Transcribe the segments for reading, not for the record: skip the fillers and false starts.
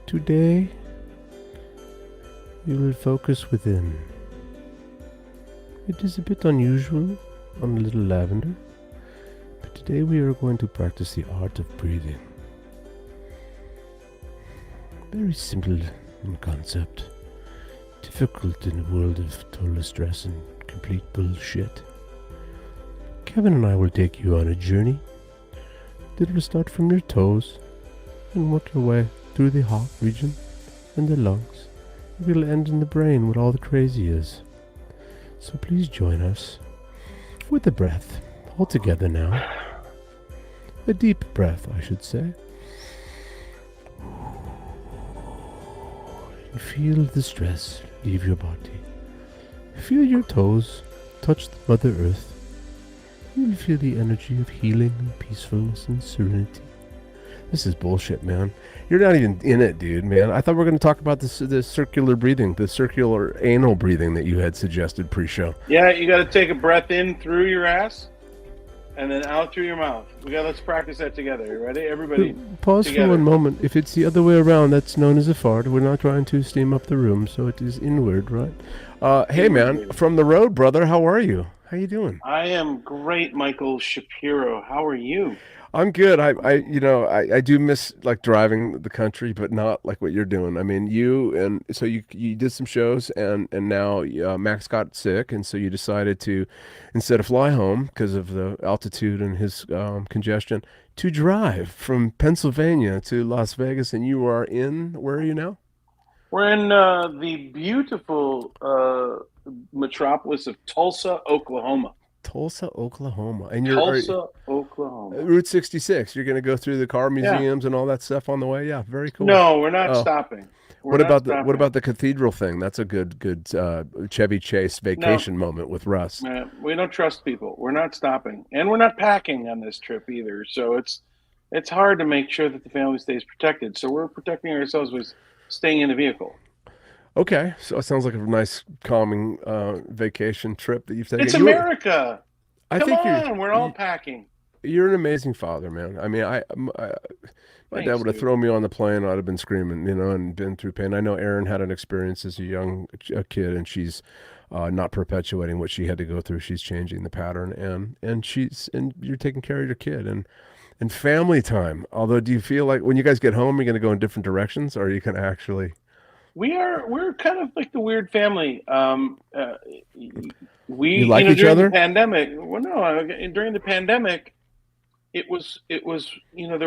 Today, we will focus within. It is a bit unusual on Little Lavender, but today we are going to practice the art of breathing. Very simple in concept, difficult in a world of total stress and complete bullshit. Kevin and I will take you on a journey that will start from your toes and work your way through the heart region and the lungs. It will end in the brain where all the crazy is. So please join us with the breath, all together now. A deep breath, I should say. And feel the stress leave your body. Feel your toes touch the Mother Earth. You'll feel the energy of healing and peacefulness and serenity. This is bullshit, man. You're not even in it, dude, man. I thought we were going to talk about the circular breathing, the circular anal breathing that you had suggested pre-show. Yeah, you got to take a breath in through your ass and then out through your mouth. Let's practice that together. You ready? Everybody Pause together. For one moment. If it's the other way around, that's known as a fart. We're not trying to steam up the room, so it is inward, right? Hey, man, from the road, brother, how are you? How you doing? I am great, Michael Shapiro. How are you? I'm good. I do miss like driving the country, but not like what you're doing. I mean, you did some shows, and now Max got sick, and so you decided to, instead of fly home because of the altitude and his congestion, to drive from Pennsylvania to Las Vegas. And you are where are you now? We're in the beautiful metropolis of Tulsa, Oklahoma. Tulsa, Oklahoma. And Oklahoma. Route 66. You're going to go through the car museums and all that stuff on the way. Yeah, very cool. No, we're not stopping. What about the cathedral thing? That's a good Chevy Chase vacation moment with Russ. We don't trust people. We're not stopping, and we're not packing on this trip either. So it's hard to make sure that the family stays protected. So we're protecting ourselves with staying in the vehicle. Okay, so it sounds like a nice, calming vacation trip that you've taken. It's America. Come on, we're all packing. You're an amazing father, man. I mean, my dad would have thrown me on the plane. I'd have been screaming, and been through pain. I know Erin had an experience as a kid, and she's not perpetuating what she had to go through. She's changing the pattern, and you're taking care of your kid and family time. Although, do you feel like when you guys get home, you're going to go in different directions, or are you going to actually? We're kind of like the weird family. You like each other? During the pandemic. Well, no, during the pandemic, it was there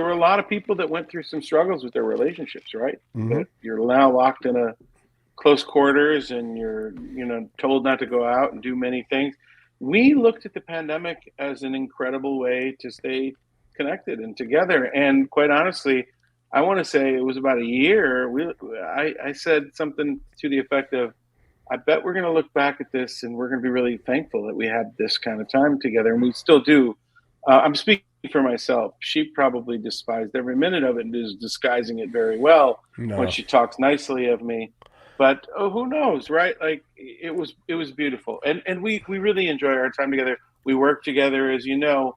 were a lot of people that went through some struggles with their relationships, right? Mm-hmm. You're now locked in a close quarters, and you're told not to go out and do many things. We looked at the pandemic as an incredible way to stay connected and together, and quite honestly, I want to say it was about a year. I said something to the effect of, I bet we're going to look back at this and we're going to be really thankful that we had this kind of time together. And we still do. I'm speaking for myself. She probably despised every minute of it and is disguising it very well when she talks nicely of me. But who knows, right? Like it was beautiful. And we really enjoy our time together. We work together, as you know.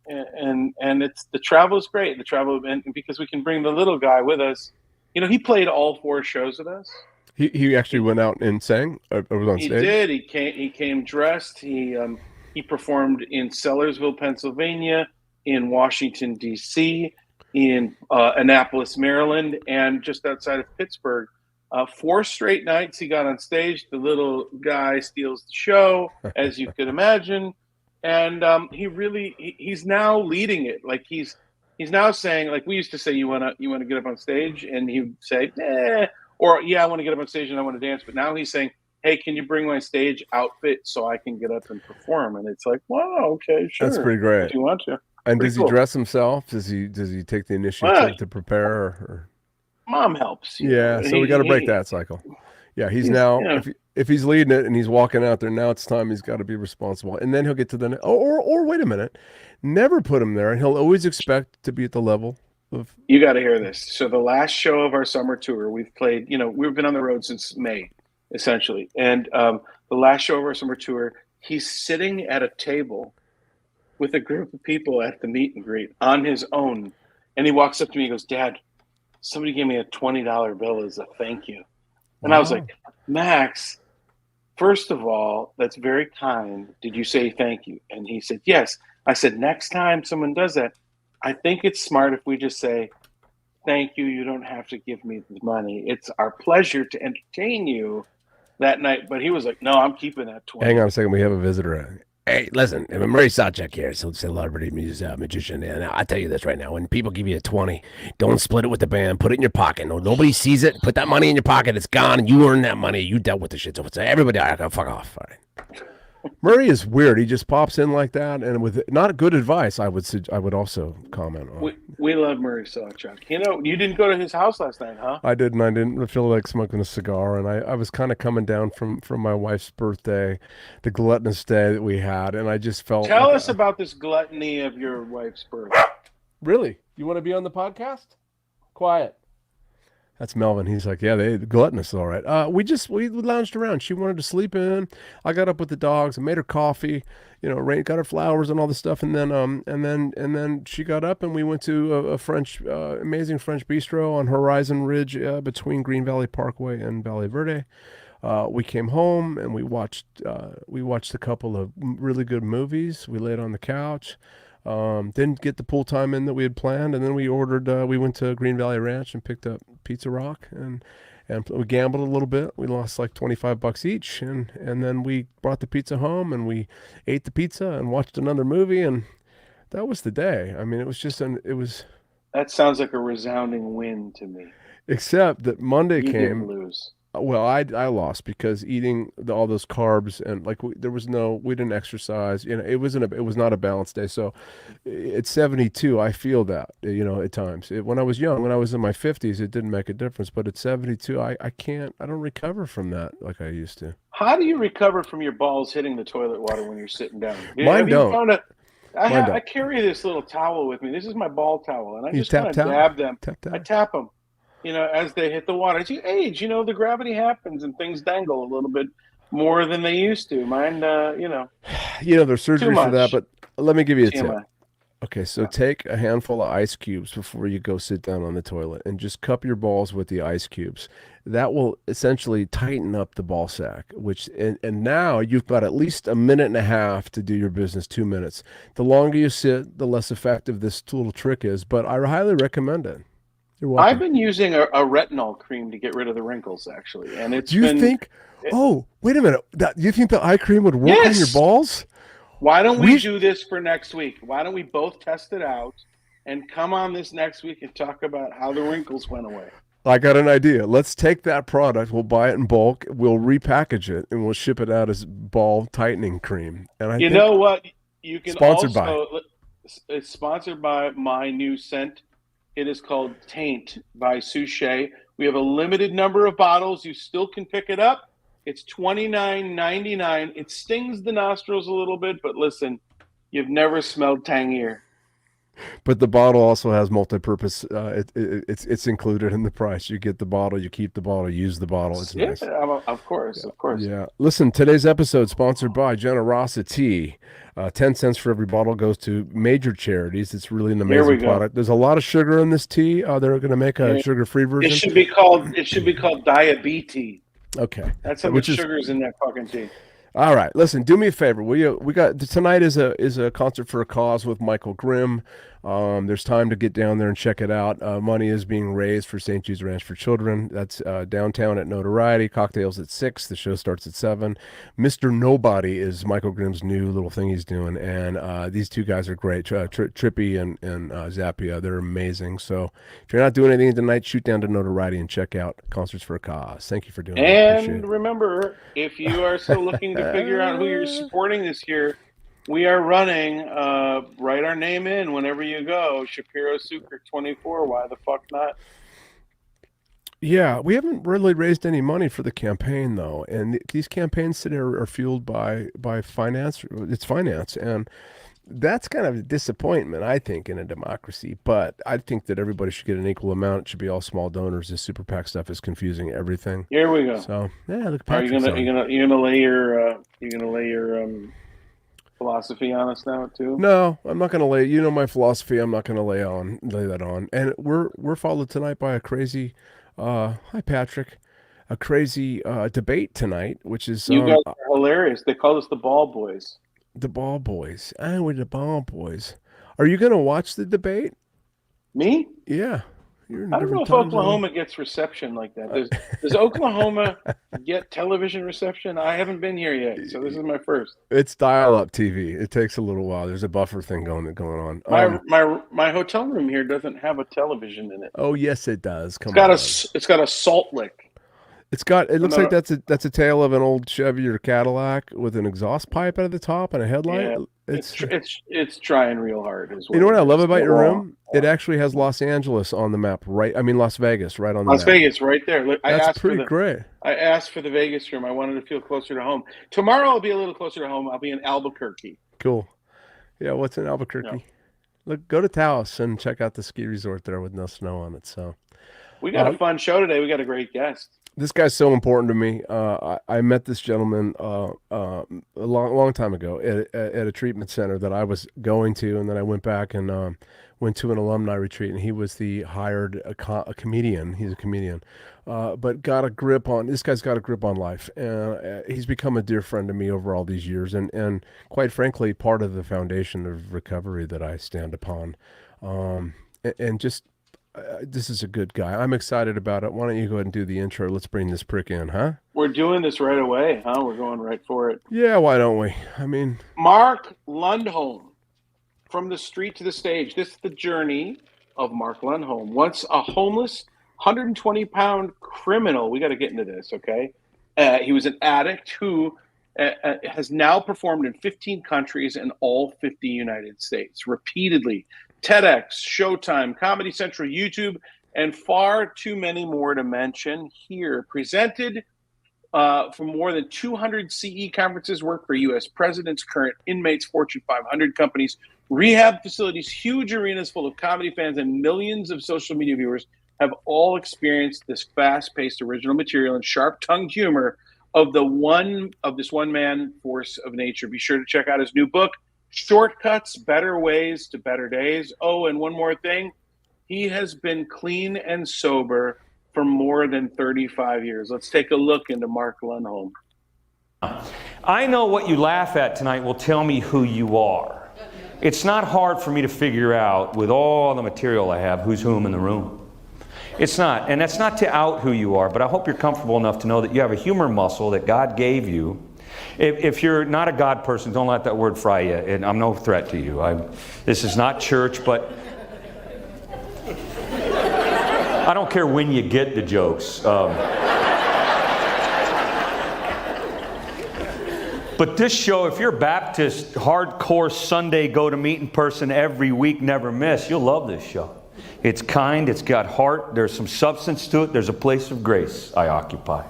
And it's the travel is great. The travel, and because we can bring the little guy with us. He played all 4 shows with us. He actually went out and sang or was on stage? He did. He came dressed. He performed in Sellersville, Pennsylvania, in Washington, D.C., in Annapolis, Maryland, and just outside of Pittsburgh. 4 straight nights he got on stage. The little guy steals the show, as you could imagine. And he's now leading it. Like he's now saying, like we used to say, you want to get up on stage, and he would say, or yeah, I want to get up on stage and I want to dance. But now he's saying, hey, can you bring my stage outfit so I can get up and perform? And it's like, wow, okay, sure. That's pretty great. If you want to. And does he dress himself? Does he take the initiative to prepare? Or? Mom helps. Yeah, so we got to break that cycle. Yeah, he's now if he's leading it and he's walking out there, now it's time he's got to be responsible. And then he'll get to the or wait a minute, never put him there, and he'll always expect to be at the level of. You got to hear this. So the last show of our summer tour, we've played. We've been on the road since May, essentially, and the last show of our summer tour, he's sitting at a table with a group of people at the meet and greet on his own, and he walks up to me and goes, "Dad, somebody gave me a $20 bill as a thank you. And Wow. I was like, Max, first of all, that's very kind. Did you say thank you? And he said, yes. I said, next time someone does that, I think it's smart if we just say, thank you. You don't have to give me the money. It's our pleasure to entertain you that night. But he was like, no, I'm keeping that 20. Hang on a second. We have a visitor. Hey, listen, Murray Sawchuk here, celebrity magician. And I'll tell you this right now. When people give you a 20, don't split it with the band. Put it in your pocket. No, nobody sees it. Put that money in your pocket. It's gone. And you earned that money. You dealt with the shit. So it's everybody, fuck off. All right. Murray is weird. He just pops in like that, and with not good advice, I would also comment on. We love Murray Sawchuk. You know, you didn't go to his house last night, huh? I didn't. I didn't feel like smoking a cigar, and I was kind of coming down from my wife's birthday, the gluttonous day that we had, and I just felt. Tell us about this gluttony of your wife's birthday. Really? You want to be on the podcast? Quiet. That's Melvin. He's like, yeah, the gluttonous, all right. We lounged around. She wanted to sleep in. I got up with the dogs. I made her coffee. You know, got her flowers and all this stuff. And then she got up and we went to a French, amazing French bistro on Horizon Ridge between Green Valley Parkway and Valley Verde. We came home and we watched a couple of really good movies. We laid on the couch. Didn't get the pool time in that we had planned, and then we ordered. We went to Green Valley Ranch and picked up Pizza Rock, and we gambled a little bit. We lost like $25 each, and then we brought the pizza home and we ate the pizza and watched another movie, and that was the day. I mean, it was just That sounds like a resounding win to me. Except that Monday You came. didn't lose. Well, I lost because eating all those carbs and like we didn't exercise. You know, it was not a balanced day. So at 72, I feel that, you know, at times. When I was young, when I was in my 50s, it didn't make a difference. But at 72, I don't recover from that like I used to. How do you recover from your balls hitting the toilet water when you're sitting down? Mine don't. I carry this little towel with me. This is my ball towel, and I just kind of dab them. I tap them. You know, as they hit the water. As you age, you know, the gravity happens and things dangle a little bit more than they used to. Mine, you know. You know, there's surgery for that, but let me give you a tip. Okay, so Yeah. take a handful of ice cubes before you go sit down on the toilet and just cup your balls with the ice cubes. That will essentially tighten up the ball sack, and now you've got at least a minute and a half to do your business, 2 minutes. The longer you sit, the less effective this little trick is, but I highly recommend it. I've been using a retinol cream to get rid of the wrinkles, actually, and it's. Do you think? Oh, wait a minute. You think the eye cream would work on your balls? Why don't we do this for next week? Why don't we both test it out and come on this next week and talk about how the wrinkles went away? I got an idea. Let's take that product. We'll buy it in bulk. We'll repackage it and we'll ship it out as ball tightening cream. And you know what? You can It's sponsored by my new scent. It is called Taint by Souchet. We have a limited number of bottles. You still can pick it up. It's $29.99. It stings the nostrils a little bit, but listen, you've never smelled tangier. But the bottle also has multi-purpose. It's included in the price. You get the bottle, you keep the bottle, use the bottle. It's nice. Of course. Yeah. Listen, today's episode sponsored by Generosity. 10 cents for every bottle goes to major charities. It's really an amazing product. There's a lot of sugar in this tea. They're going to make a sugar-free version. It should be called diabetes. Okay. That's how much sugar's in that fucking tea. All right, listen. Do me a favor. We got tonight is a concert for a cause with Michael Grimm. There's time to get down there and check it out. Money is being raised for St. Jude's Ranch for Children. That's downtown at Notoriety. Cocktails at 6. The show starts at 7. Mr. Nobody is Michael Grimm's new little thing he's doing, and these two guys are great. Trippy and Zappia, they're amazing. So if you're not doing anything tonight, shoot down to Notoriety and check out Concerts for a Cause. Thank you for doing it. And remember, if you are still looking to figure out who you're supporting this year, we are running, write our name in whenever you go, Shapiro Sucre 24. Why the fuck not? Yeah, we haven't really raised any money for the campaign, though. And these campaigns today are fueled by finance. It's finance. And that's kind of a disappointment, I think, in a democracy. But I think that everybody should get an equal amount. It should be all small donors. This super PAC stuff is confusing everything. Here we go. So, yeah, look, are you gonna lay your philosophy on us now too? No, I'm not going to lay. You know my philosophy. I'm not going to lay that on. And we're followed tonight by a crazy. Hi Patrick, a crazy debate tonight, which is You guys are hilarious. They call us the Ball Boys. the Ball Boys. We're the Ball Boys. Are you going to watch the debate? Me? Yeah, you're in a I don't know different if time zone. Oklahoma gets reception like that. Does Oklahoma get television reception? I haven't been here yet, so this is my first. It's dial-up TV. It takes a little while. There's a buffer thing going on. My hotel room here doesn't have a television in it. Oh yes, it does. It's got a salt lick. It looks like that's a tail of an old Chevy or Cadillac with an exhaust pipe out of the top and a headlight. Yeah, it's trying real hard as well. You know what I love about your room? It actually has Los Angeles on the map, right? I mean Las Vegas, right on the map. Las Vegas, right there. Look, That's pretty great. I asked for the Vegas room. I wanted to feel closer to home. Tomorrow I'll be a little closer to home. I'll be in Albuquerque. Cool. Yeah, what's in Albuquerque? No. Look, go to Taos and check out the ski resort there with no snow on it. So we got a fun show today. We got a great guest. This guy's so important to me. I met this gentleman a long time ago at a treatment center that I was going to, and then I went back and went to an alumni retreat, and he was the hired a comedian. He's a comedian, but this guy's got a grip on life, and he's become a dear friend to me over all these years, and quite frankly, part of the foundation of recovery that I stand upon, and just. This is a good guy. I'm excited about it. Why don't you go ahead and do the intro? Let's bring this prick in, huh? We're doing this right away, huh? We're going right for it. Yeah, why don't we? I mean, Mark Lundholm, from the street to the stage. This is the journey of Mark Lundholm. Once a homeless, 120-pound criminal. We got to get into this, okay? He was an addict who has now performed in 15 countries in all 50 United States, repeatedly. TEDx, Showtime, Comedy Central, YouTube, and far too many more to mention here. Presented from more than 200 CE conferences, worked for U.S. presidents, current inmates, Fortune 500 companies, rehab facilities, huge arenas full of comedy fans, and millions of social media viewers have all experienced this fast-paced original material and sharp-tongued humor of this one-man force of nature. Be sure to check out his new book, Shortcuts, Better Ways to Better Days. Oh, and one more thing. He has been clean and sober for more than 35 years. Let's take a look into Mark Lundholm. I know what you laugh at tonight will tell me who you are. It's not hard for me to figure out, with all the material I have, who's whom in the room. It's not. And that's not to out who you are, but I hope you're comfortable enough to know that you have a humor muscle that God gave you. If you're not a God person, don't let that word fry you. And I'm no threat to you. This is not church, but I don't care when you get the jokes. But this show, if you're Baptist, hardcore Sunday go-to-meeting person every week, never miss, you'll love this show. It's kind, it's got heart, there's some substance to it, there's a place of grace I occupy.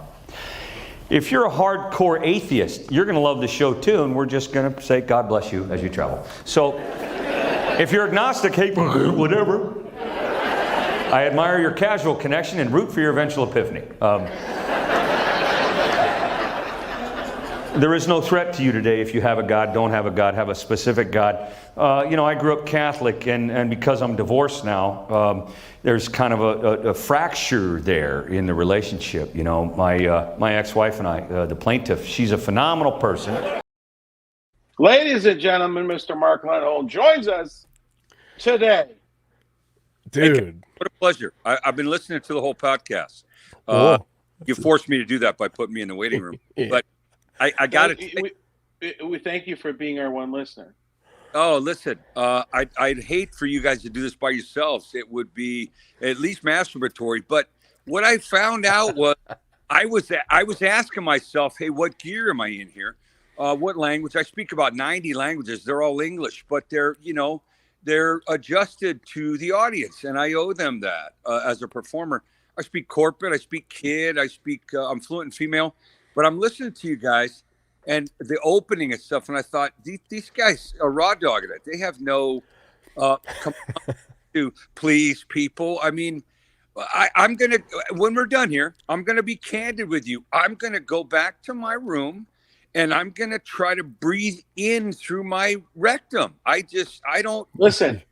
If you're a hardcore atheist, you're going to love the show too, and we're just going to say, God bless you as you travel. So, if you're agnostic, hey, whatever. I admire your casual connection and root for your eventual epiphany. There is no threat to you today if you have a God, don't have a God, have a specific God. I grew up Catholic, and because I'm divorced now, there's kind of a fracture there in the relationship. You know, my ex-wife and I, the plaintiff, she's a phenomenal person. Ladies and gentlemen, Mr. Mark Lundholm joins us today. Dude. What a pleasure. I've been listening to the whole podcast. You forced me to do that by putting me in the waiting room. But I got it. We thank you for being our one listener. Oh, listen, I'd hate for you guys to do this by yourselves. It would be at least masturbatory. But what I found out was I was asking myself, hey, what gear am I in here? What language? I speak about 90 languages. They're all English, but they're adjusted to the audience, and I owe them that as a performer. I speak corporate, I speak kid, I'm fluent in female, but I'm listening to you guys and the opening and stuff, and I thought, these guys are raw dogging it. They have no to please people. I mean, I'm going to, when we're done here, I'm going to be candid with you. I'm going to go back to my room and I'm going to try to breathe in through my rectum. I don't listen.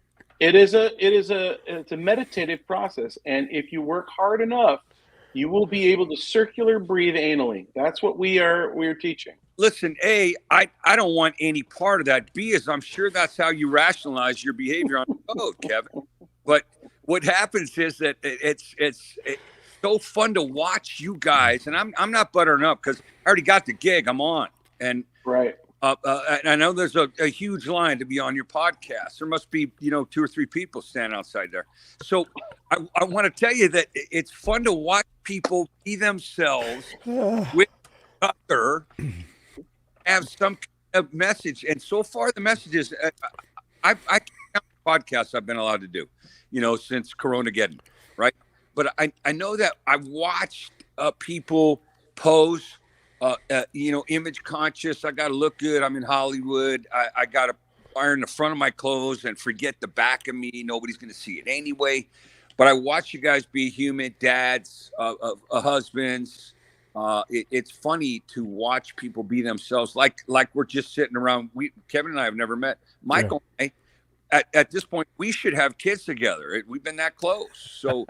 It's a meditative process, and if you work hard enough, you will be able to circular breathe anally. That's what we're teaching. Listen, A, I don't want any part of that. B is I'm sure that's how you rationalize your behavior on the road, Kevin. But what happens is that it's so fun to watch you guys, and I'm not buttering up because I already got the gig. I'm on, and right. I know there's a huge line to be on your podcast. There must be 2 or 3 people standing outside there. So I want to tell you that it's fun to watch people be themselves with other. Have some kind of message, and so far the message is I can't count the podcasts I've been allowed to do, since Coronageddon, right? But I know that I've watched people pose, image conscious. I got to look good. I'm in Hollywood. I got to iron the front of my clothes and forget the back of me. Nobody's going to see it anyway. But I watch you guys be human dads, husbands. It's funny to watch people be themselves, like we're just sitting around. Kevin and I have never met. Michael and I, at this point, we should have kids together. We've been that close. So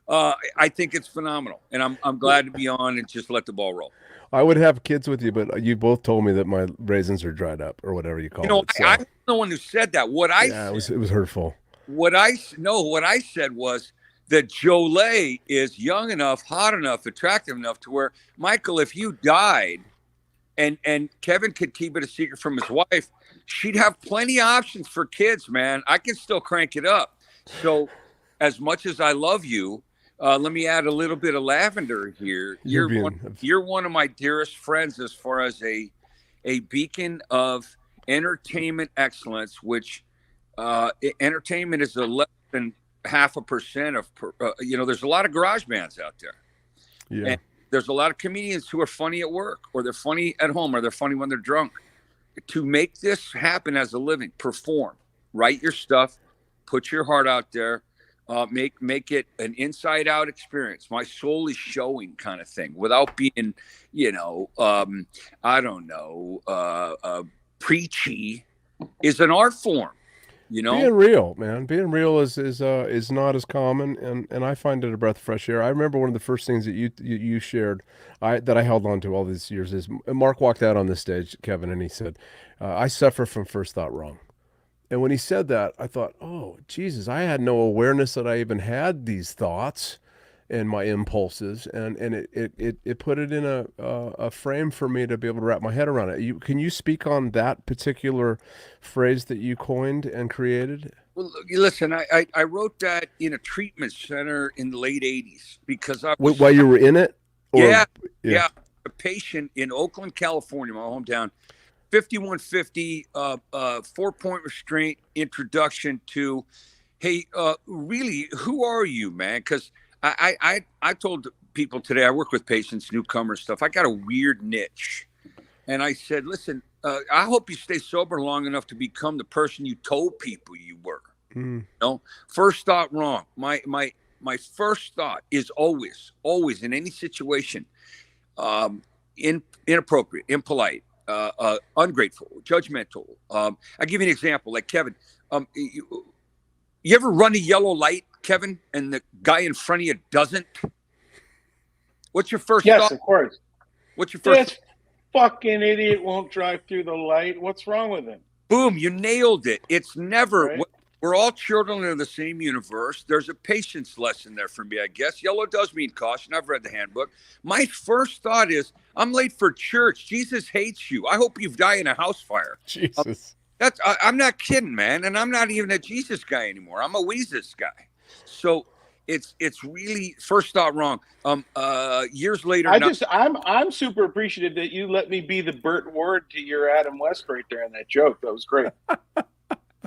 I think it's phenomenal, and I'm glad to be on and just let the ball roll. I would have kids with you, but you both told me that my raisins are dried up, or whatever you call it. So. I'm the one who said that. It was hurtful. What I said was that Jolay is young enough, hot enough, attractive enough to where, Michael, if you died and Kevin could keep it a secret from his wife, she'd have plenty of options for kids, man. I can still crank it up. So as much as I love you, let me add a little bit of lavender here. You're one of my dearest friends as far as a beacon of entertainment excellence, which entertainment is less than 0.5% of, there's a lot of garage bands out there. Yeah. And there's a lot of comedians who are funny at work, or they're funny at home, or they're funny when they're drunk. To make this happen as a living, perform, write your stuff, put your heart out there, make it an inside out experience. My soul is showing kind of thing, without being, preachy, is an art form. Being real, man. Being real is not as common, and I find it a breath of fresh air. I remember one of the first things that you shared, that I held on to all these years is Mark walked out on this stage, Kevin, and he said, "I suffer from first thought wrong." And when he said that, I thought, "Oh, Jesus, I had no awareness that I even had these thoughts and my impulses," and it put it in a frame for me to be able to wrap my head around it. Can you speak on that particular phrase that you coined and created? Well, listen, I wrote that in a treatment center in the late 80s because I was... While you were in it? Yeah. A patient in Oakland, California, my hometown, 5150, 4-point restraint introduction to, hey, really, who are you, man? Because I told people today, I work with patients, newcomers, stuff. I got a weird niche. And I said, listen, I hope you stay sober long enough to become the person you told people you were. First thought wrong. My first thought is always in any situation, inappropriate, impolite, ungrateful, judgmental. I'll give you an example. Like Kevin, you ever run a yellow light, Kevin, and the guy in front of you doesn't? What's your first thought? Yes, of course. What's your first? This fucking idiot won't drive through the light. What's wrong with him? Boom, you nailed it. It's never, right? We're all children of the same universe. There's a patience lesson there for me, I guess. Yellow does mean caution. I've read the handbook. My first thought is, I'm late for church. Jesus hates you. I hope you die in a house fire. Jesus. I'm not kidding, man. And I'm not even a Jesus guy anymore. I'm a Weezus guy. So it's really first thought wrong. Years later, I'm super appreciative that you let me be the Burt Ward to your Adam West right there in that joke. That was great.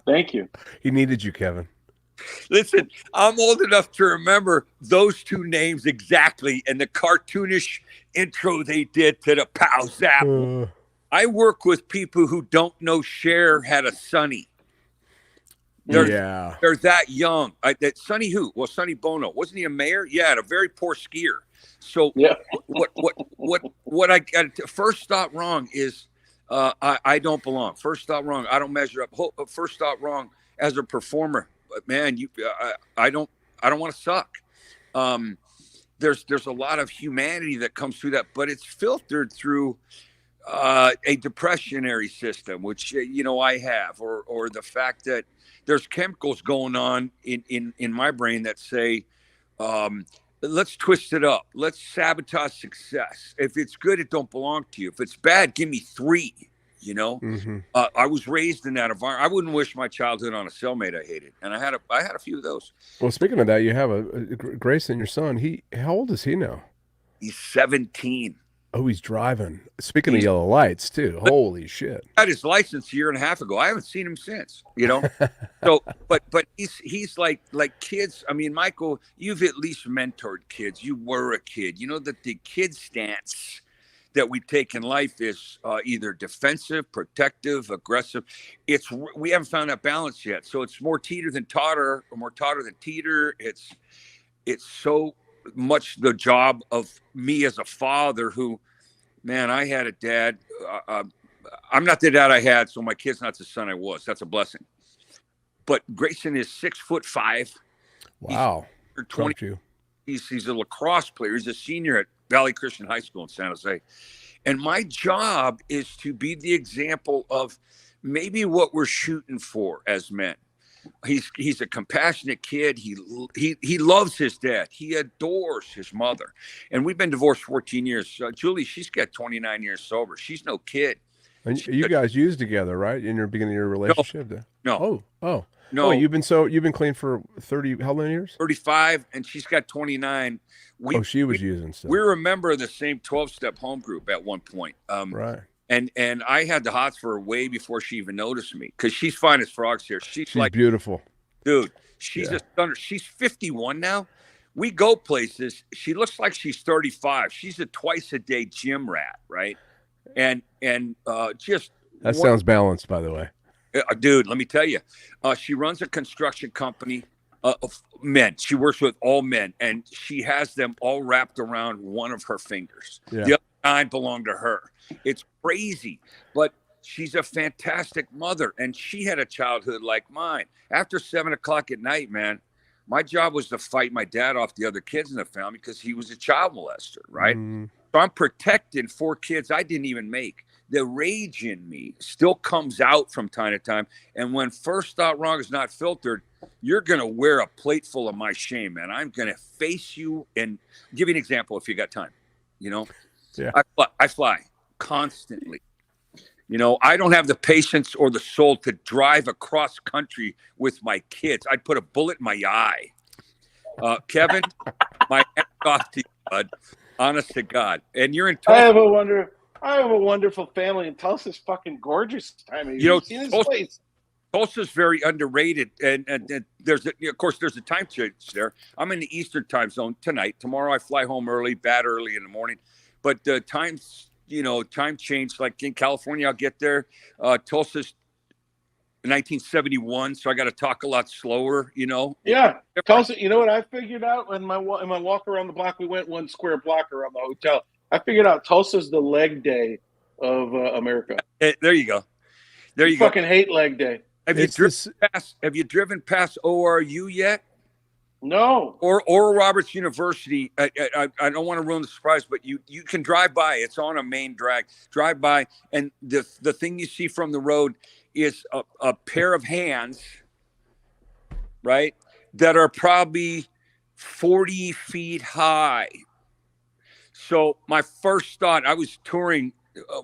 Thank you. He needed you, Kevin. Listen, I'm old enough to remember those two names exactly and the cartoonish intro they did to the Pow Zap. I work with people who don't know Cher had a Sonny. They're that young. That Sonny who? Well, Sonny Bono, wasn't he a mayor? Yeah, and a very poor skier. So what I got first thought wrong is I don't belong. First thought wrong. I don't measure up. First thought wrong as a performer. But man, I don't want to suck. There's a lot of humanity that comes through that, but it's filtered through a depressionary system, which I have, or the fact that there's chemicals going on in my brain that say, let's twist it up. Let's sabotage success. If it's good, it don't belong to you. If it's bad, give me 3. I was raised in that environment. I wouldn't wish my childhood on a cellmate I hated, and I had a few of those. Well, speaking of that, you have a Grayson, your son. How old is he now? He's 17. Oh, he's driving. Speaking of yellow lights, too. Holy shit! Got his license a year and a half ago. I haven't seen him since. So, but he's like kids. I mean, Michael, you've at least mentored kids. You were a kid. You know that the kid stance that we take in life is either defensive, protective, aggressive. We haven't found that balance yet. So it's more teeter than totter, or more totter than teeter. It's so much the job of me as a father who, man, I had a dad. I'm not the dad I had, so my kid's not the son I was. That's a blessing. But Grayson is 6'5". Wow. He's 20. He's a lacrosse player. He's a senior at Valley Christian High School in San Jose. And my job is to be the example of maybe what we're shooting for as men. He's a compassionate kid. He loves his dad. He adores his mother. And we've been divorced 14 years. Julie, she's got 29 years sober. She's no kid. And you guys used together, right? In your beginning of your relationship? No. Oh. No. Oh, you've been clean for 30, how many years? 35, and she's got 29. She was using stuff. We remember the same 12-step home group at one point. Right. And I had the hots for her way before she even noticed me, because she's fine as frogs here. She's like beautiful. Dude, she's a stunner. She's 51 now. We go places. She looks like she's 35. She's a twice-a-day gym rat, right? And just... That sounds balanced, by the way. Dude, let me tell you. She runs a construction company of men. She works with all men, and she has them all wrapped around one of her fingers. Yeah. The other 9 belong to her. It's crazy, but she's a fantastic mother, and she had a childhood like mine. After 7 o'clock at night, man, my job was to fight my dad off the other kids in the family because he was a child molester, right? So I'm protecting 4 kids I didn't even make. The rage in me still comes out from time to time. And when first thought wrong is not filtered, you're going to wear a plate full of my shame, man. I'm going to face you and give you an example if you got time. Yeah. I fly constantly. I don't have the patience or the soul to drive across country with my kids. I'd put a bullet in my eye. Kevin, my hat's off to you, bud. Honest to God. And you're in Tulsa. I have a wonderful family, and Tulsa's fucking gorgeous. I mean, you've seen this place. Tulsa's very underrated, and there's a time change there. I'm in the Eastern time zone tonight. Tomorrow I fly home early, bad early in the morning, but the times, time change. Like in California, I'll get there. Tulsa's 1971, so I got to talk a lot slower. Yeah, Tulsa. You know what I figured out in my walk around the block? We went 1 square block around the hotel. I figured out Tulsa's the leg day of America. There you go. There you go. Fucking hate leg day. Have you driven past ORU yet? No. Or Oral Roberts University. I don't want to ruin the surprise, but you can drive by. It's on a main drag. Drive by, and the thing you see from the road is a pair of hands, right, that are probably 40 feet high. So my first thought, I was touring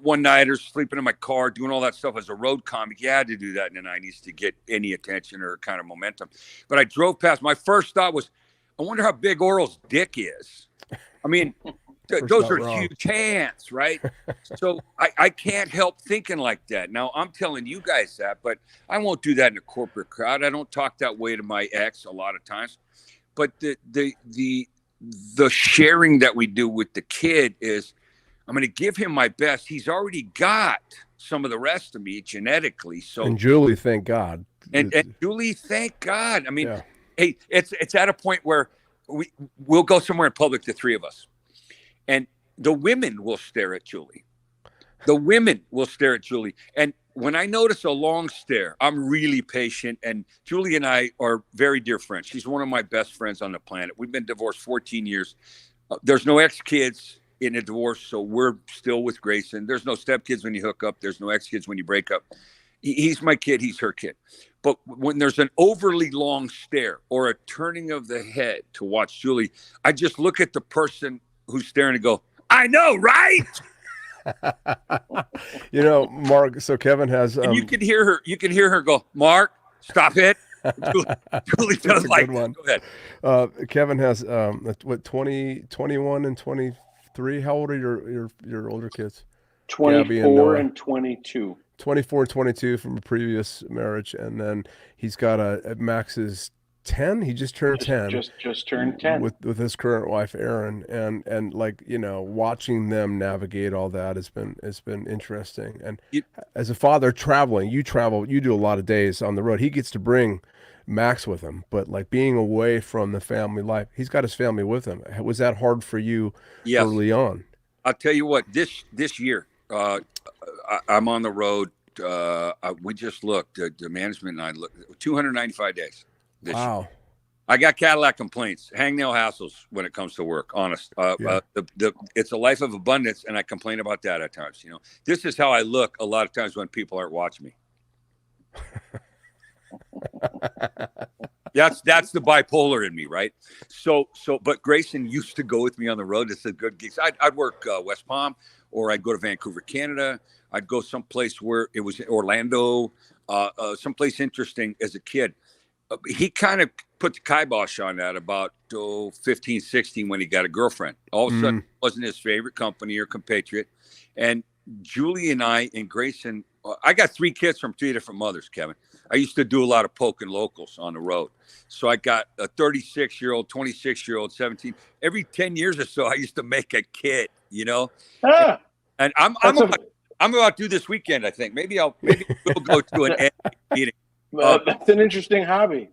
one night or sleeping in my car, doing all that stuff as a road comic. You had to do that in the 90s to get any attention or kind of momentum. But I drove past. My first thought was, I wonder how big Oral's dick is. I mean, those are huge hands, right? So I can't help thinking like that. Now, I'm telling you guys that, but I won't do that in a corporate crowd. I don't talk that way to my ex a lot of times. But the sharing that we do with the kid is, I'm going to give him my best. He's already got some of the rest of me genetically. So, and Julie, thank God. And Julie, thank God. I mean, Yeah. hey, it's at a point where we'll go somewhere in public, the three of us, and the women will stare at Julie. The women will stare at Julie. And when I notice a long stare, I'm really patient. And Julie and I are very dear friends. She's one of my best friends on the planet. We've been divorced 14 years. There's no ex-kids in a divorce, so we're still with Grayson. There's no step-kids when you hook up. There's no ex-kids when you break up. He's my kid. He's her kid. But when there's an overly long stare or a turning of the head to watch Julie, I just look at the person who's staring and go, I know, right? You know, Mark, so Kevin has and you can hear her go, Mark, stop it. Julie does like one. Go ahead. Kevin has what, 21 and 23. How old are your older kids? 24 and 22. 24 and 22 from a previous marriage, and then he's got Max is 10. He just turned 10. Just turned 10 with his current wife Erin, and like, you know, watching them navigate all that has been interesting. And as a father traveling, you do a lot of days on the road. He gets to bring Max with him, but like being away from the family life, he's got his family with him. Was that hard for you early on? I'll tell you what, this year, I'm on the road. We just looked, the management and I looked, 295 days. Wow. Year. I got Cadillac complaints, hangnail hassles when it comes to work, honest. It's a life of abundance, and I complain about that at times. You know, this is how I look a lot of times when people aren't watching me. That's the bipolar in me, right? But Grayson used to go with me on the road. It's a good gigs. I'd work West Palm, or I'd go to Vancouver, Canada. I'd go someplace where it was Orlando, someplace interesting as a kid. He kind of put the kibosh on that about 15, 16 when he got a girlfriend. All of a sudden, it wasn't his favorite company or compatriot. And Julie and I and Grayson, I got 3 kids from 3 different mothers, Kevin. I used to do a lot of poking locals on the road. So I got a 36-year-old, 26-year-old, 17. Every 10 years or so, I used to make a kid, you know? And I'm about to do this weekend, I think. Maybe we'll go to an meeting. That's an interesting hobby.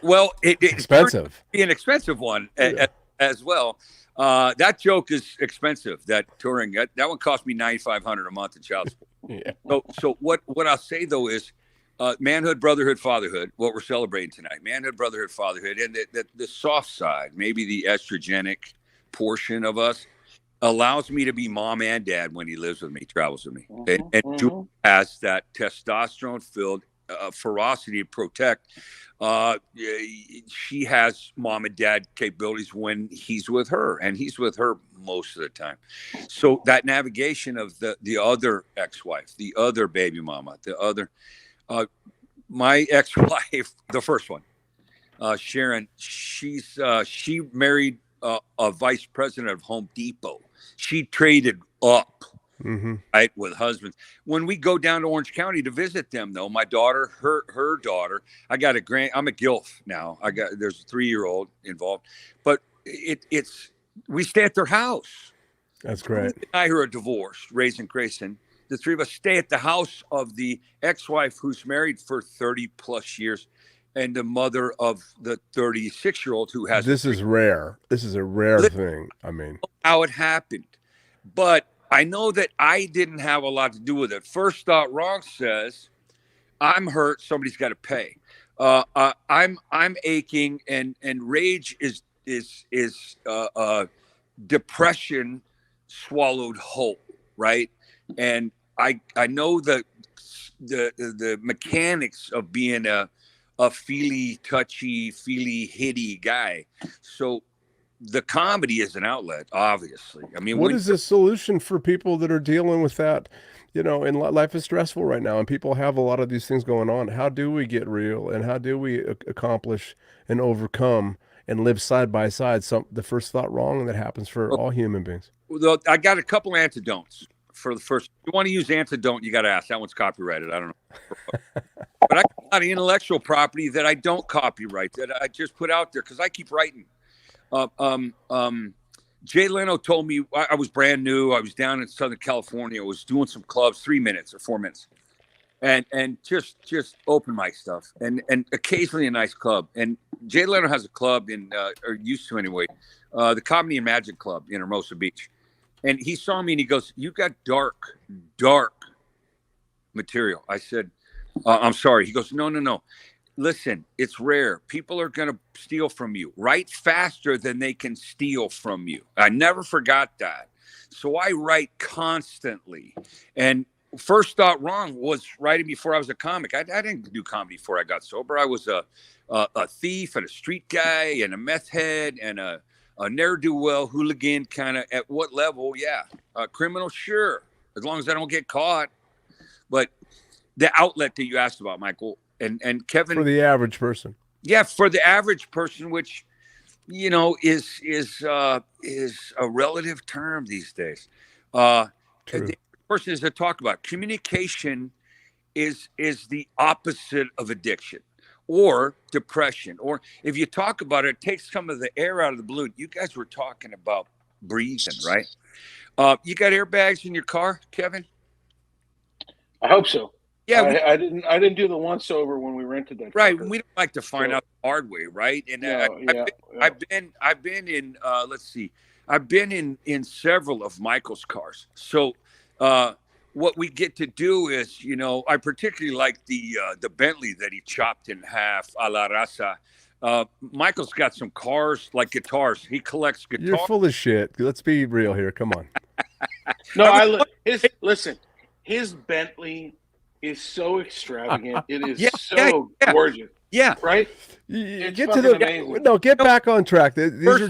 Well, it's expensive. An expensive one as well. That joke is expensive. That touring, that one cost me $9,500 a month in child support. Yeah. So what I'll say though is, manhood, brotherhood, fatherhood. What we're celebrating tonight: manhood, brotherhood, fatherhood, and the soft side, maybe the estrogenic portion of us, allows me to be mom and dad when he lives with me, travels with me, and Julie has that testosterone-filled ferocity to protect. She has mom and dad capabilities when he's with her, and he's with her most of the time. So that navigation of the other ex-wife, the other baby mama, the other, my ex-wife, the first one, Sharon, she married a vice president of Home Depot. She traded up. Right, with husbands. When we go down to Orange County to visit them, though, my daughter, her daughter, I'm a GILF now. There's a 3-year-old involved, but we stay at their house. That's great. I are divorced, raising Grayson. The 3 of us stay at the house of the ex-wife who's married for 30 plus years, and the mother of the 36-year-old who has. This is rare. This is a rare thing. I mean, how it happened, but I know that I didn't have a lot to do with it. First Thought Wrong says, I'm hurt, somebody's got to pay. I'm aching, and rage is depression swallowed whole, right? And I know the mechanics of being a feely, touchy, feely, hitty guy. So the comedy is an outlet, obviously. I mean, what is the solution for people that are dealing with that? You know, and life is stressful right now, and people have a lot of these things going on. How do we get real, and how do we accomplish and overcome and live side by side the first thought wrong that happens for all human beings? Well, I got a couple antidotes for the first. If you want to use antidote, you got to ask. That one's copyrighted. I don't know. But I got a lot of intellectual property that I don't copyright, that I just put out there because I keep writing. Jay Leno told me I was brand new. I was down in Southern California. I was doing some clubs, 3 minutes or 4 minutes. and just open mic stuff, and occasionally a nice club. And Jay Leno has a club or used to anyway, the Comedy and Magic Club in Hermosa Beach. And he saw me and he goes, "You got dark material." I said, "I'm sorry." He goes, No. Listen, it's rare. People are going to steal from you. Write faster than they can steal from you. I never forgot that. So I write constantly. And First Thought Wrong was writing before I was a comic. I didn't do comedy before I got sober. I was a thief and a street guy and a meth head and a ne'er-do-well hooligan, kind of at what level? Yeah. Criminal, sure, as long as I don't get caught. But the outlet that you asked about, Michael, and Kevin, for the average person. Yeah, for the average person, which is a relative term these days. The person is to talk about communication is the opposite of addiction or depression. Or if you talk about it, it takes some of the air out of the balloon. You guys were talking about breathing, right? You got airbags in your car, Kevin? I hope so. Yeah, I didn't do the once over when we rented that. Right, trucker. we don't like to find out the hard way, right? And I've been in. Let's see, I've been in several of Michael's cars. So what we get to do is, I particularly like the Bentley that he chopped in half, a la raza. Michael's got some cars like guitars. He collects guitars. You're full of shit. Let's be real here. Come on. No, listen. His Bentley is so extravagant. It is gorgeous. Yeah. Right? Get back on track. First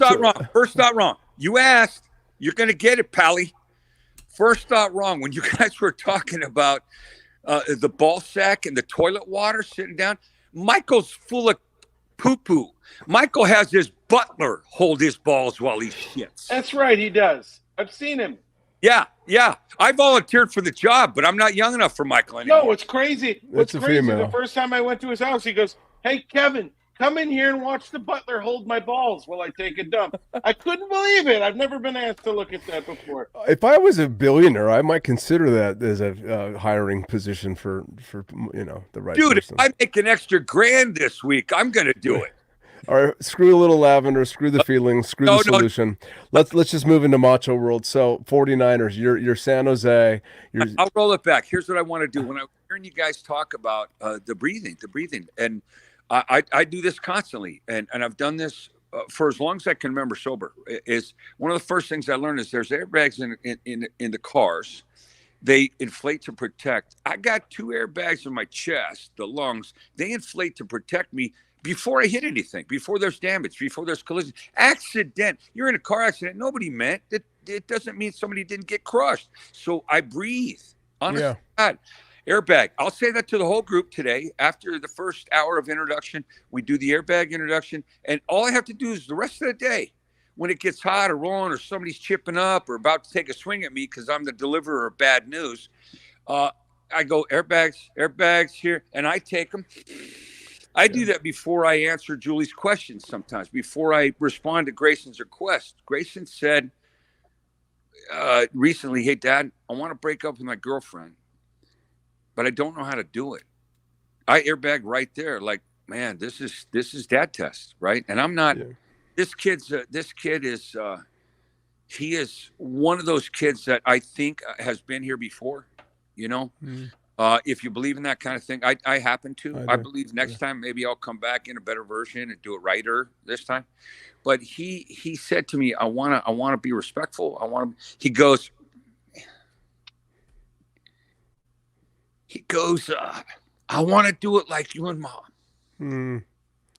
thought wrong. You asked, you're going to get it, Pally. First thought wrong. When you guys were talking about the ball sack and the toilet water sitting down, Michael's full of poo-poo. Michael has his butler hold his balls while he shits. That's right. He does. I've seen him. Yeah. I volunteered for the job, but I'm not young enough for Michael anymore. No, it's crazy. What's crazy, the first time I went to his house, he goes, "Hey, Kevin, come in here and watch the butler hold my balls while I take a dump." I couldn't believe it. I've never been asked to look at that before. If I was a billionaire, I might consider that as a hiring position for the right person. Dude, if I make an extra $1,000 this week, I'm going to do it. All right, screw Little Lavender, screw the feelings, screw the solution. Let's just move into Macho World. So 49ers, you're San Jose. I'll roll it back. Here's what I want to do. When I'm hearing you guys talk about the breathing, and I do this constantly, and I've done this for as long as I can remember sober. Is one of the first things I learned is there's airbags in the cars. They inflate to protect. I got 2 airbags in my chest, the lungs. They inflate to protect me before I hit anything, before there's damage, before there's collision. Accident. You're in a car accident. Nobody meant it. It doesn't mean somebody didn't get crushed. So I breathe. Honestly, God. Airbag. I'll say that to the whole group today. After the first hour of introduction, we do the airbag introduction. And all I have to do is the rest of the day, when it gets hot or rolling or somebody's chipping up or about to take a swing at me because I'm the deliverer of bad news, I go, airbags here, and I take them. I do that before I answer Julie's questions sometimes, before I respond to Grayson's request. Grayson said recently, "Hey, Dad, I want to break up with my girlfriend, but I don't know how to do it." I airbag right there, like, man, this is dad test, right? And I'm not. Yeah. This kid is he is one of those kids that I think has been here before, Mm-hmm. If you believe in that kind of thing, I happen to. I believe next time maybe I'll come back in a better version and do it righter this time. But he said to me, I wanna be respectful. He goes, I want to do it like you and Mom.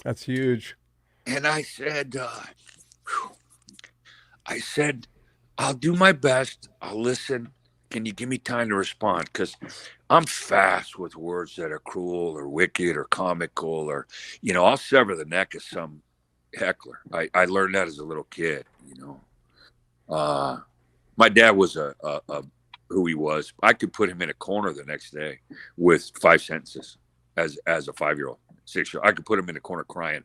That's huge. And I said, I'll do my best. I'll listen. Can you give me time to respond? Because I'm fast with words that are cruel or wicked or comical or, I'll sever the neck of some heckler. I learned that as a little kid, My dad was who he was. I could put him in a corner the next day with 5 sentences as a 5-year-old, 6-year-old. I could put him in a corner crying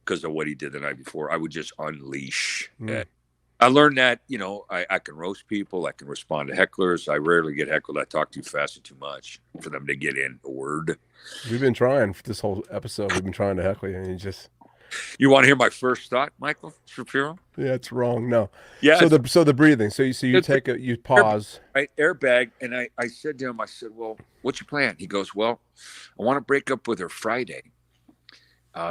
because of what he did the night before. I would just unleash I learned that, you know, I can roast people. I can respond to hecklers. I rarely get heckled. I talk too fast and too much for them to get in a word. We've been trying for this whole episode. We've been trying to heckle you, and you just. You want to hear my first thought, Michael Shapiro? Yeah, it's wrong. No. Yeah. So the breathing. So you pause. Right, airbag, and I said to him, I said, well, what's your plan? He goes, well, I want to break up with her Friday.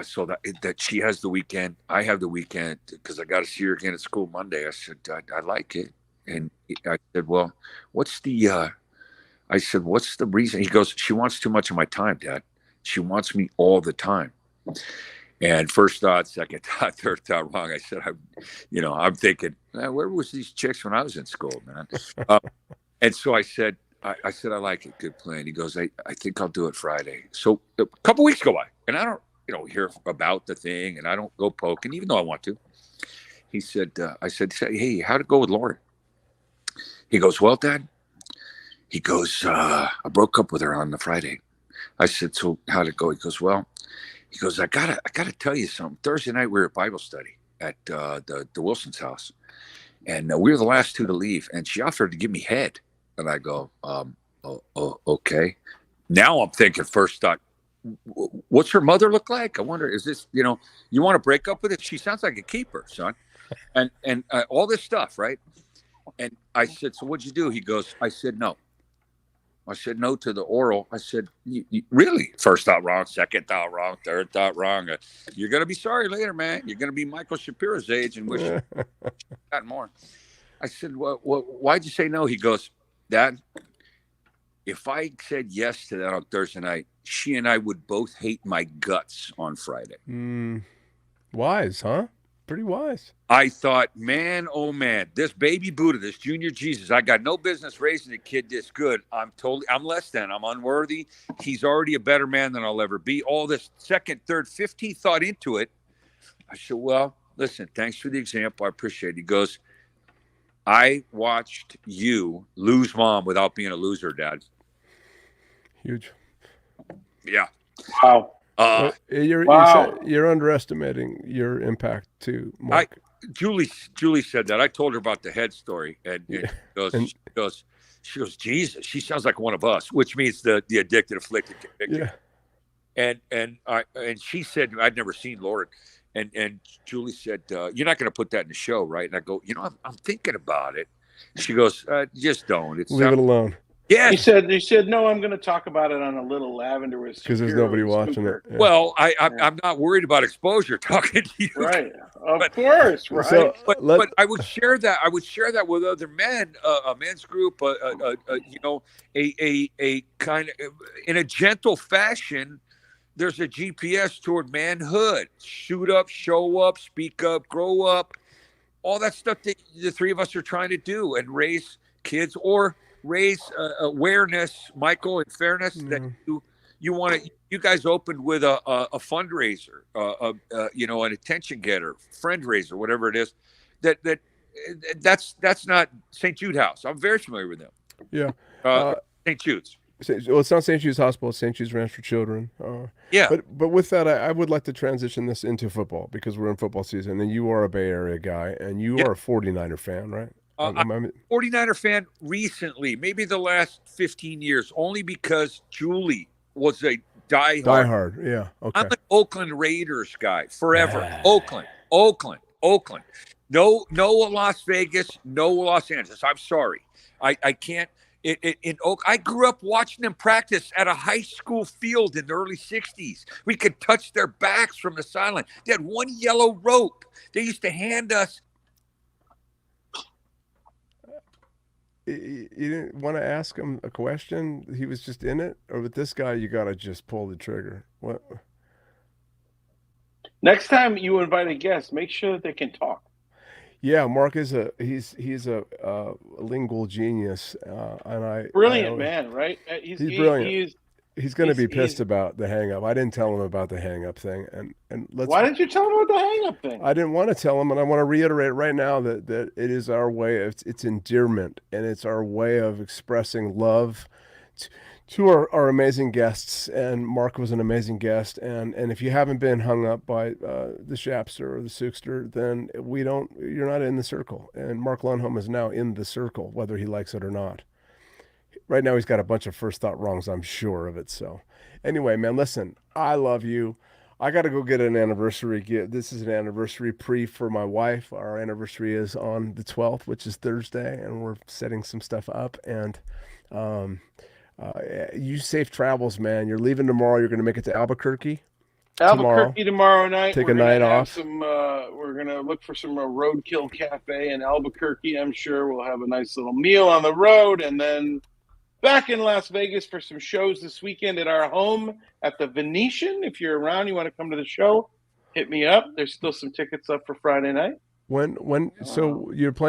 So that she has the weekend, I have the weekend, because I got to see her again at school Monday. I said, I like it. And I said, well, what's the reason? He goes, she wants too much of my time, Dad. She wants me all the time. And first thought, second thought, third thought, wrong. I said, I'm thinking, where was these chicks when I was in school, man? And so I said, I like it. Good plan. He goes, I think I'll do it Friday. So a couple weeks go by, and I don't, hear about the thing, and I don't go poking, even though I want to. He said, I said, hey, how'd it go with Lauren? He goes, well, Dad. He goes, I broke up with her on the Friday. I said, so how'd it go? He goes, well, I gotta tell you something. Thursday night we were at Bible study at the Wilson's house, and we were the last two to leave. And she offered to give me head, and I go, okay. Now I'm thinking first thought, what's her mother look like? I wonder, is this, you want to break up with it? She sounds like a keeper, son, and all this stuff, right? And I said, so what'd you do? He goes, I said no. I said no to the oral. I said, you really? First thought wrong, second thought wrong, third thought wrong. You're going to be sorry later, man. You're going to be Michael Shapiro's age and wish you got more. I said, well, why'd you say no? He goes, Dad, if I said yes to that on Thursday night, she and I would both hate my guts on Friday. Wise, huh? Pretty wise. I thought, man, oh man, this baby Buddha, this junior Jesus, I got no business raising a kid this good. I'm less than, I'm unworthy. He's already a better man than I'll ever be. All this second, third, 15th thought into it. I said, well, listen, thanks for the example. I appreciate it. He goes, I watched you lose Mom without being a loser, Dad. Huge. Yeah. Wow. You're underestimating your impact too, Mark. Julie said that. I told her about the head story, and she goes, Jesus, she sounds like one of us, which means the addicted, afflicted, convicted. Yeah. And she said, I'd never seen Lauren. And Julie said, you're not going to put that in the show, right? And I go, I'm thinking about it. She goes, just don't. Leave it alone. Yeah. He said, no, I'm going to talk about it on a Little Lavender with because there's nobody watching it. Yeah. Well, I'm not worried about exposure talking to you. Right. Of course. Right. So, but I would share that. I would share that with other men, a men's group, a kind of in a gentle fashion. There's a GPS toward manhood. Shoot up, show up, speak up, grow up. All that stuff that the three of us are trying to do and raise kids or raise awareness, Michael, and fairness that you want to. You guys opened with a fundraiser, an attention getter, friend raiser, whatever it is. That's not St. Jude House. I'm very familiar with them. Yeah, St. Jude's. Well, it's not St. Jude's Hospital. It's St. Jude's Ranch for Children. Yeah. But with that, I would like to transition this into football because we're in football season, and you are a Bay Area guy, and you are a 49er fan, right? I'm a 49er fan recently, maybe the last 15 years, only because Julie was a diehard. Yeah. Okay. I'm an Oakland Raiders guy forever. Oakland. No Las Vegas, no Los Angeles. I'm sorry. I can't. In Oak, I grew up watching them practice at a high school field in the early 60s. We could touch their backs from the sideline. They had one yellow rope. They used to hand us. You didn't want to ask him a question? He was just in it? Or with this guy, you got to just pull the trigger? What? Next time you invite a guest, make sure that they can talk. Yeah, Mark is he's a lingual genius, and brilliant man, right? He's brilliant. He's going to be pissed about the hang up. I didn't tell him about the hang up thing, and why didn't you tell him about the hang up thing? I didn't want to tell him, and I want to reiterate right now that it is our way. It's endearment, and it's our way of expressing love Two are amazing guests, and Mark was an amazing guest. And if you haven't been hung up by the Shapster or the Sookster, then you're not in the circle. And Mark Lundholm is now in the circle, whether he likes it or not. Right now, he's got a bunch of first thought wrongs, I'm sure of it. So, anyway, man, listen, I love you. I got to go get an anniversary gift. This is an anniversary for my wife. Our anniversary is on the 12th, which is Thursday, and we're setting some stuff up. And you safe travels, man. You're leaving tomorrow. You're going to make it to Albuquerque. Albuquerque tomorrow night. Take a night off. We're gonna look for some Roadkill Cafe in Albuquerque. I'm sure we'll have a nice little meal on the road, and then back in Las Vegas for some shows this weekend at our home at the Venetian. If you're around, you want to come to the show, hit me up. There's still some tickets up for Friday night. So you're playing